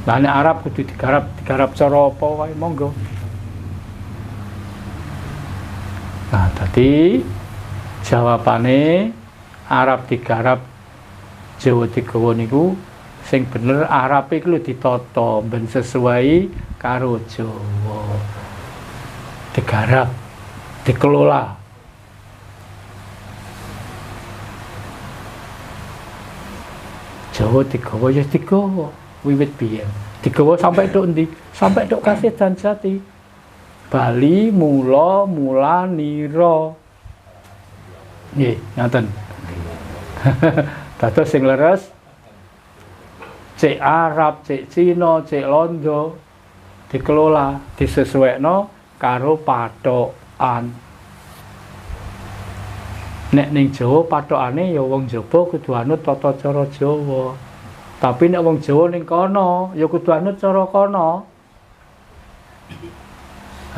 Lah nek Arab kudu digarap cara apa wae monggo. Nah, tadi jawabane Arab digarap Jawa digawa niku sing bener Arab iku lho ditata ben sesuai karo Jawa. Digarap, dikelola. Jawa digawa ya digawa wiwit biyen. Digawa sampai tok endi? Sampai tok Kasih dan Jati. Bali mula nira. Nggih, ngoten. Dados sing leres cek Arab, cek Cina, cek Londo dikelola, disesuaikno karo patokan. Nek ning Jawa patokane ya wong Jawa kudu anut tata cara Jawa. Tapi nek wong Jawa ning kono ya kudu anut cara kono.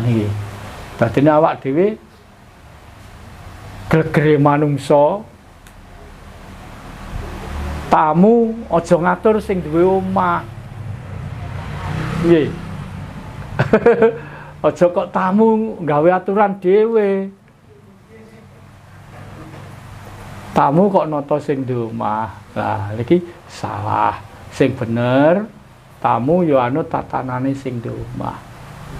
Niki. Dadine awak dhewe gregere manungsa tamu aja ngatur sing duwe omah. Nggih. Aja kok tamu gawe aturan dhewe. Tamu kok nata sing duwe omah. Lah niki salah. Sing bener tamu ya anut tatanane sing duwe omah.